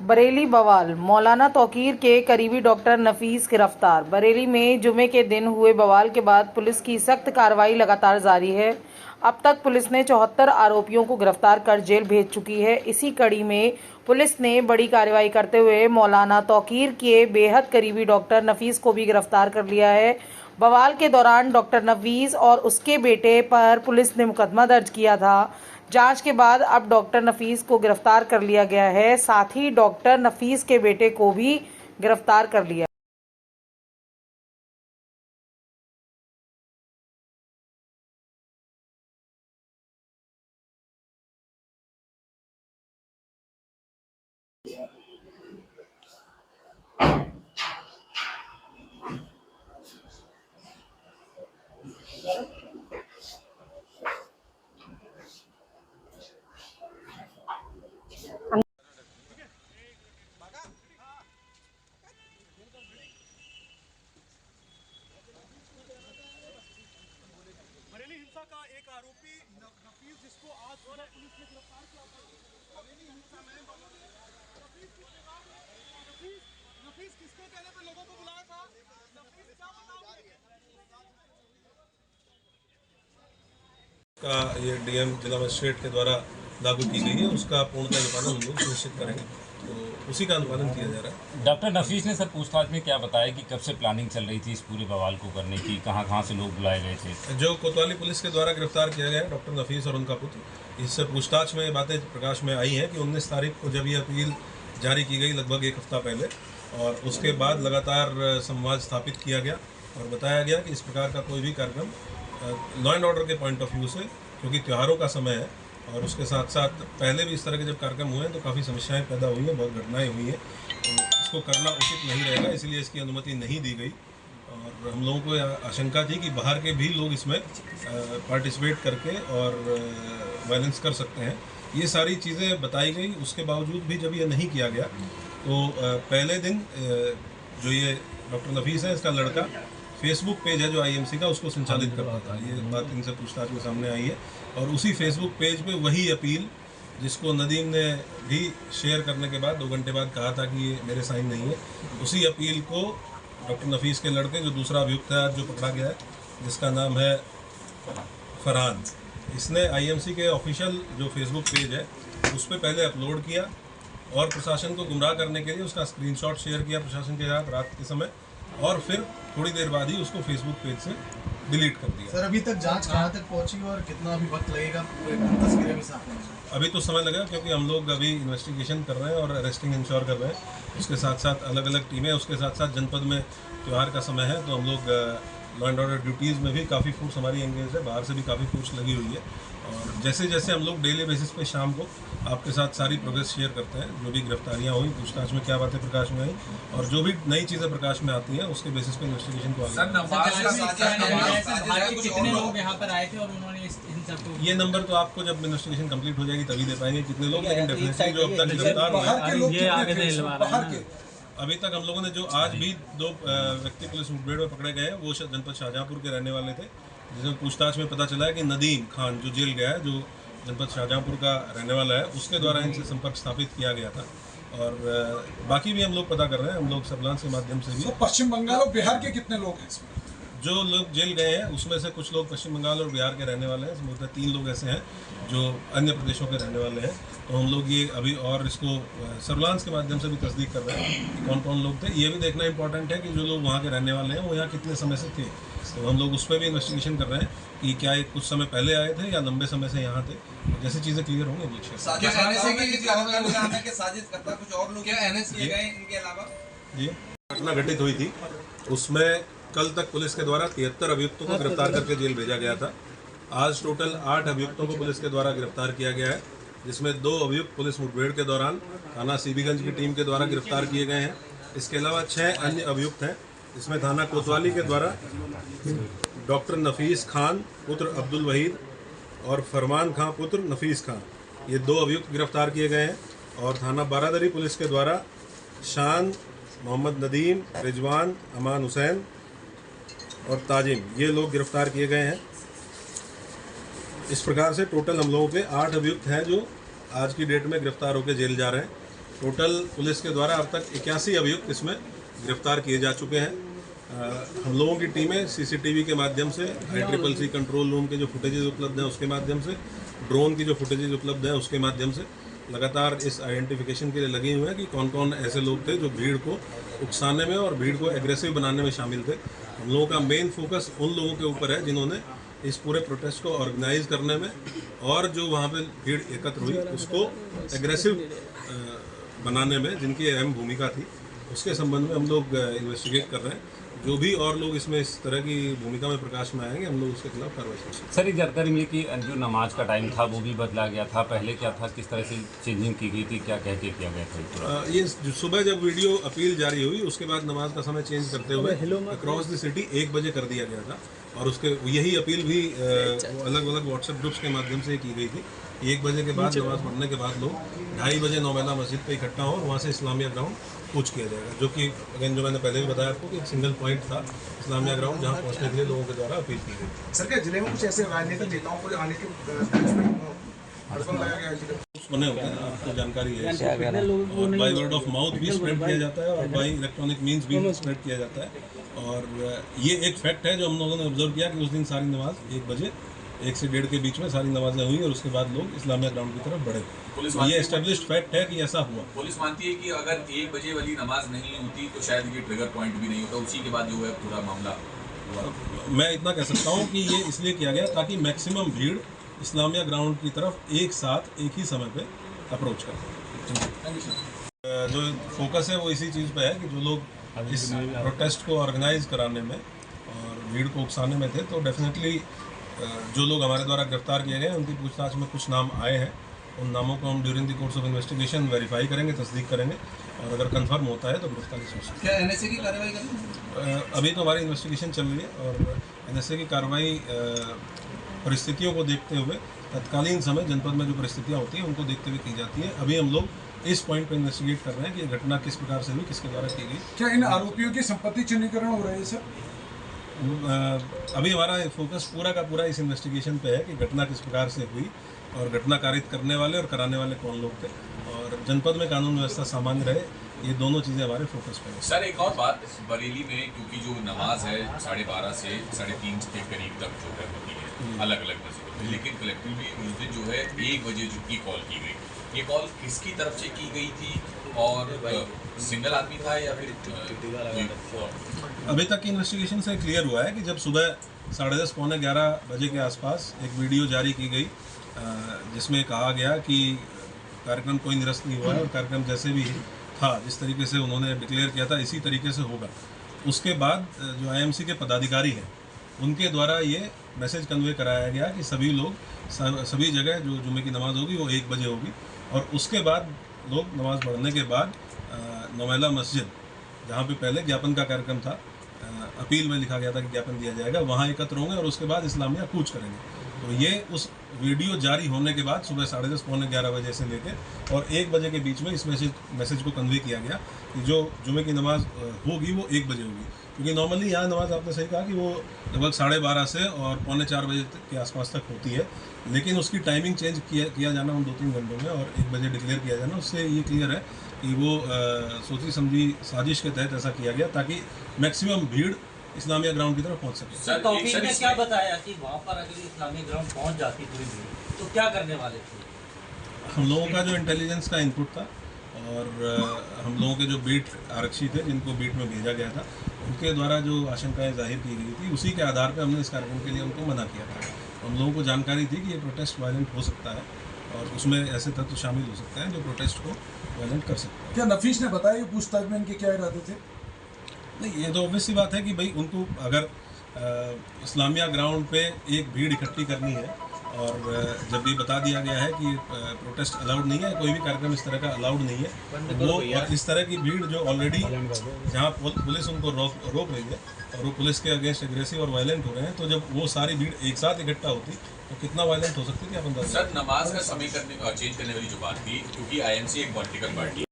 बरेली बवाल। मौलाना तौकीर के करीबी डॉक्टर नफीस गिरफ्तार। बरेली में जुमे के दिन हुए बवाल के बाद पुलिस की सख्त कार्रवाई लगातार जारी है। अब तक पुलिस ने 74 आरोपियों को गिरफ्तार कर जेल भेज चुकी है। इसी कड़ी में पुलिस ने बड़ी कार्रवाई करते हुए मौलाना तौकीर के बेहद करीबी डॉक्टर नफीस को भी गिरफ्तार कर लिया है। बवाल के दौरान डॉक्टर नफीस और उसके बेटे पर पुलिस ने मुकदमा दर्ज किया था। जांच के बाद अब डॉक्टर नफीस को गिरफ्तार कर लिया गया है। साथ ही डॉक्टर नफीस के बेटे को भी गिरफ्तार कर लिया। बरेली हिंसा का एक आरोपी नफीस, जिसको आज सुबह पुलिस ने गिरफ्तार किया था। बरेली हिंसा में नफीस किसके कहने पे लोगों को बुलाया था? नफीस क्या बताओगे? का ये डीएम जिला मजिस्ट्रेट के द्वारा लागू की गई है, उसका पूर्णतः अनुपालन हम लोग सुनिश्चित करेंगे, तो उसी का अनुपालन किया जा रहा है। डॉक्टर नफीस ने सर पूछताछ में क्या बताया कि कब से प्लानिंग चल रही थी इस पूरे बवाल को करने की, कहाँ से लोग बुलाए गए थे? जो कोतवाली पुलिस के द्वारा गिरफ्तार किया गया है डॉक्टर नफीस और उनका पुत्र, इससे पूछताछ में बातें प्रकाश में आई हैं कि 19 तारीख को जब ये अपील जारी की गई लगभग एक हफ्ता पहले, और उसके बाद लगातार संवाद स्थापित किया गया और बताया गया कि इस प्रकार का कोई भी कार्यक्रम लॉ एंड ऑर्डर के पॉइंट ऑफ व्यू से, क्योंकि त्योहारों का समय है और उसके साथ साथ पहले भी इस तरह के जब कार्यक्रम हुए हैं तो काफ़ी समस्याएं पैदा हुई हैं, बहुत घटनाएं हुई हैं, तो इसको करना उचित नहीं रहेगा, इसलिए इसकी अनुमति नहीं दी गई। और हम लोगों को आशंका थी कि बाहर के भी लोग इसमें पार्टिसिपेट करके और वायलेंस कर सकते हैं। ये सारी चीज़ें बताई गई, उसके बावजूद भी जब ये नहीं किया गया तो पहले दिन जो ये डॉक्टर नफीस है, इसका लड़का फेसबुक पेज है जो आईएमसी का, उसको संचालित करता था। ये बात इनसे पूछताछ में सामने आई है और उसी फेसबुक पेज पे वही अपील, जिसको नदीम ने भी शेयर करने के बाद 2 घंटे बाद कहा था कि ये मेरे साइन नहीं है, उसी अपील को डॉक्टर नफीस के लड़के, जो दूसरा अभियुक्त है जो पकड़ा गया है, जिसका नाम है फरहान, इसने आईएमसी के ऑफिशियल जो फेसबुक पेज है उस पर पहले अपलोड किया और प्रशासन को गुमराह करने के लिए उसका स्क्रीनशॉट शेयर किया प्रशासन के साथ रात के समय, और फिर थोड़ी देर बाद ही उसको फेसबुक पेज से डिलीट कर दिया। सर, अभी तक जांच कहाँ तक पहुंची और कितना अभी वक्त लगेगा पूरे तस्वीरें भी साफ होने में? अभी तो समय लगेगा, क्योंकि हम लोग अभी इन्वेस्टिगेशन कर रहे हैं और अरेस्टिंग इंश्योर कर रहे हैं। उसके साथ साथ अलग अलग टीमें, उसके साथ साथ जनपद में त्यौहार का समय है तो हम लोग लॉ एंड ऑर्डर ड्यूटीज़ में भी काफ़ी फोर्स हमारी एंगेज है, बाहर से भी काफ़ी फोर्स लगी हुई है। और जैसे जैसे हम लोग डेली बेसिस पे शाम को आपके साथ सारी प्रोग्रेस शेयर करते हैं, जो भी गिरफ्तारियां हुई, पूछताछ में क्या बातें प्रकाश में आई और जो भी नई चीज़ें प्रकाश में आती हैं उसके बेसिस पे इन्वेस्टिगेशन को कितने लोग यहाँ पर आए थे और उन्होंने इन सबको, ये नंबर तो आपको जब इन्वेस्टिगेशन कंप्लीट हो जाएगी तभी दे पाएंगे कितने लोग, लेकिन डेफिनेटली जो अब तक गिरफ्तार हुए अभी तक हम लोगों ने, जो आज भी 2 व्यक्ति पुलिस मुठभेड़ में पकड़े गए हैं, वो जनपद शाहजहाँपुर के रहने वाले थे, जिसमें पूछताछ में पता चला है कि नदीम खान जो जेल गया है, जो जनपद शाहजहाँपुर का रहने वाला है, उसके द्वारा इनसे संपर्क स्थापित किया गया था। और बाकी भी हम लोग पता कर रहे हैं, हम लोग सर्विलांस के माध्यम से भी। पश्चिम बंगाल और बिहार के कितने लोग हैं इसमें? जो लोग जेल गए हैं उसमें से कुछ लोग पश्चिम बंगाल और बिहार के रहने वाले हैं, इसमें 3 लोग ऐसे हैं जो अन्य प्रदेशों के रहने वाले हैं। तो हम लोग ये अभी और इसको सर्विलांस के माध्यम से भी तस्दीक कर रहे हैं कि कौन कौन लोग थे। ये भी देखना इंपॉर्टेंट है कि जो लोग वहाँ के रहने वाले हैं वो यहाँ कितने समय से थे, तो हम लोग उस पर भी इन्वेस्टिगेशन कर रहे हैं कि क्या ये कुछ समय पहले आए थे या लंबे समय से यहाँ थे। जैसे चीज़ें क्लियर होंगी जी। घटना घटित हुई थी, उसमें कल तक पुलिस के द्वारा 73 अभियुक्तों को गिरफ्तार करके जेल भेजा गया था। आज टोटल 8 अभियुक्तों को पुलिस के द्वारा गिरफ्तार किया गया है, जिसमें 2 अभियुक्त पुलिस मुठभेड़ के दौरान थाना सीबीगंज की टीम के द्वारा गिरफ्तार किए गए हैं। इसके अलावा 6 अन्य अभियुक्त हैं, इसमें थाना कोतवाली के द्वारा डॉक्टर नफीस खान पुत्र अब्दुल वहीद और फरमान खां पुत्र नफीस खान, ये 2 अभियुक्त गिरफ्तार किए गए हैं। और थाना बारादरी पुलिस के द्वारा शान, मोहम्मद नदीम, रिजवान, अमान हुसैन और ताजिम, ये लोग गिरफ्तार किए गए हैं। इस प्रकार से टोटल हम लोगों के 8 अभियुक्त हैं जो आज की डेट में गिरफ्तार होकर जेल जा रहे हैं। टोटल पुलिस के द्वारा अब तक 81 अभियुक्त इसमें गिरफ्तार किए जा चुके हैं। हम लोगों की टीमें सीसीटीवी के माध्यम से, ICCC कंट्रोल रूम के जो फुटेजेज उपलब्ध हैं उसके माध्यम से, ड्रोन की जो फुटेजेज उपलब्ध हैं उसके माध्यम से लगातार इस आइडेंटिफिकेशन के लिए लगे हुए हैं कि कौन कौन ऐसे लोग थे जो भीड़ को उकसाने में और भीड़ को एग्रेसिव बनाने में शामिल थे। हम लोगों का मेन फोकस उन लोगों के ऊपर है जिन्होंने इस पूरे प्रोटेस्ट को ऑर्गेनाइज करने में और जो वहाँ पे भीड़ एकत्र हुई उसको एग्रेसिव बनाने में जिनकी अहम भूमिका थी, उसके संबंध में हम लोग इन्वेस्टिगेट कर रहे हैं। जो भी और लोग इसमें इस तरह की भूमिका में प्रकाश में आएंगे हम लोग उसके खिलाफ कार्रवाई करेंगे। सर, ये जानकारी मिली कि जो नमाज का टाइम था वो भी बदला गया था, पहले क्या था, किस तरह से चेंजिंग की गई थी, क्या कह के किया गया था पूरा? ये सुबह जब वीडियो अपील जारी हुई उसके बाद नमाज का समय चेंज करते हुए अक्रॉस द सिटी 1 बजे कर दिया गया था और उसके यही अपील भी अलग अलग व्हाट्सएप ग्रुप्स के माध्यम से की गई थी। 1 बजे के बाद नमाज पढ़ने के बाद लोग 2:30 बजे नौमेला मस्जिद पे इकट्ठा हो और वहाँ से इस्लामिया ग्राउंड कूच किया जाएगा, जो कि अगेन जो मैंने पहले भी बताया आपको कि एक सिंगल पॉइंट था इस्लामिया ग्राउंड जहाँ पहुँचने के लिए लोगों के द्वारा अपील की गई। सर, क्या जिले में कुछ ऐसे राजनीतिक नेताओं को आने के लगाया गया है? बने होते हैं, आपको जानकारी है, और बाय वर्ड ऑफ माउथ भी स्प्रेड किया जाता है और बाय इलेक्ट्रॉनिक मीन्स भी स्प्रेड किया जाता है। और ये एक फैक्ट है जो हम लोगों ने ऑब्जर्व किया कि उस दिन सारी नमाज 1 बजे 1 से 1:30 के बीच में सारी नमाजें हुई और उसके बाद लोग इस्लामिया ग्राउंड की तरफ बढ़े। ये एस्टेब्लिश्ड फैक्ट है कि ऐसा हुआ। पुलिस मानती है कि अगर 1 बजे वाली नमाज नहीं होती तो शायद ये ट्रिगर पॉइंट भी नहीं होता, उसी के बाद जो है पूरा मामला हुआ। मैं इतना कह सकता हूँ कि ये इसलिए किया गया ताकि मैक्सिमम भीड़ इस्लामिया ग्राउंड की तरफ एक साथ एक ही समय पे अप्रोच करें। जो फोकस है वो इसी चीज़ पे है कि जो लोग इस प्रोटेस्ट को ऑर्गेनाइज कराने में और भीड़ को उकसाने में थे, तो डेफिनेटली जो लोग हमारे द्वारा गिरफ्तार किए गए उनकी पूछताछ में कुछ नाम आए हैं। उन नामों को हम during the course of investigation verify करेंगे, तस्दीक करेंगे और अगर कंफर्म होता है तो गिरफ्तारी सुनिश्चित। क्या NSA की कार्रवाई करेंगे? अभी तो हमारी इन्वेस्टिगेशन चल रही है और NSA की कार्रवाई परिस्थितियों को देखते हुए तत्कालीन समय जनपद में जो परिस्थितियाँ होती हैं उनको देखते हुए की जाती है। अभी हम लोग इस पॉइंट पर इन्वेस्टिगेट कर रहे हैं कि ये घटना किस प्रकार से हुई, किसके द्वारा की गई। क्या इन आरोपियों की संपत्ति चिन्हीकरण हो रही है सर? अभी हमारा फोकस पूरा का पूरा इस इन्वेस्टिगेशन पे है कि घटना किस प्रकार से हुई और घटना कारित करने वाले और कराने वाले कौन लोग थे और जनपद में कानून व्यवस्था सामान्य रहे, ये दोनों चीज़ें हमारे फोकस पे हैं। सर, एक और बात, बरेली में क्योंकि जो नमाज है 12:30 से 3:30 के करीब तक जो है होती है अलग अलग मस्जिदों में, लेकिन कलेक्टिवली उस दिन जो है 1 बजे जो की कॉल की गई, ये कॉल किसकी तरफ से की गई थी और सिंगल आदमी था या फिर अभी तक की इन्वेस्टिगेशन से क्लियर हुआ है कि जब सुबह 10:30 पौने 11 बजे के आसपास एक वीडियो जारी की गई जिसमें कहा गया कि कार्यक्रम कोई निरस्त नहीं हुआ है और कार्यक्रम जैसे भी था, जिस तरीके से उन्होंने डिक्लेयर किया था इसी तरीके से होगा। उसके बाद जो IMC के पदाधिकारी हैं उनके द्वारा ये मैसेज कन्वे कराया गया कि सभी लोग सभी जगह जो जुम्मे की नमाज़ होगी वो 1 बजे होगी और उसके बाद लोग नमाज़ पढ़ने के बाद नौमेला मस्जिद जहाँ पे पहले ज्ञापन का कार्यक्रम था, अपील में लिखा गया था कि ज्ञापन दिया जाएगा, वहाँ एकत्र होंगे और उसके बाद इस्लामिया कूच करेंगे। तो ये उस वीडियो जारी होने के बाद सुबह 10:30 पौने 11 बजे से लेकर और 1 बजे के बीच में इस मैसेज को कन्वे किया गया कि जो जुमे की नमाज़ होगी वो 1 बजे होगी, क्योंकि नॉर्मली यहाँ नमाज़ आपने सही कहा कि वो लगभग 12:30 से और पौने 4 बजे के आसपास तक होती है, लेकिन उसकी टाइमिंग चेंज किया जाना उन 2-3 घंटों में और 1 बजे डिक्लेयर किया जाना, उससे ये क्लियर है कि वो सोची समझी साजिश के तहत ऐसा किया गया ताकि मैक्सिमम भीड़ इस्लामिया ग्राउंड की तरफ पहुंच सके। सर, तौफीक ने क्या बताया कि वहाँ पर अगर इस्लामिक ग्राउंड पहुँच जाती पूरी भीड़ तो क्या करने वाले थे? हम लोगों का जो इंटेलिजेंस का इनपुट था और हम लोगों के जो बीट आरक्षी थे जिनको बीट में भेजा गया था उनके द्वारा जो आशंकाएं जाहिर की गई थी उसी के आधार पर हमने इस कार्यक्रम के लिए उनको मना किया था। हम लोगों को जानकारी थी कि ये प्रोटेस्ट वायलेंट हो सकता है और उसमें ऐसे तत्व शामिल हो सकते हैं जो प्रोटेस्ट को वायलेंट कर सकते हैं। क्या नफीस ने बताया कि पूछताछ में इनके क्या इरादे थे? नहीं, ये तो ऑब्वियस सी बात है कि भाई उनको अगर इस्लामिया ग्राउंड पे एक भीड़ इकट्ठी करनी है और जब भी बता दिया गया है कि प्रोटेस्ट अलाउड नहीं है, कोई भी कार्यक्रम इस तरह का अलाउड नहीं है, वो और इस तरह की भीड़ जो ऑलरेडी जहाँ पुलिस उनको रोक रही है और वो पुलिस के अगेंस्ट एग्रेसिव और वायलेंट हो रहे हैं, तो जब वो सारी भीड़ एक साथ इकट्ठा होती तो कितना वायलेंट हो सकती थी आप अंदाजा। सर, नमाज का समय चेंज करने वाली जो बात थी, क्योंकि IMC एक पॉलिटिकल पार्टी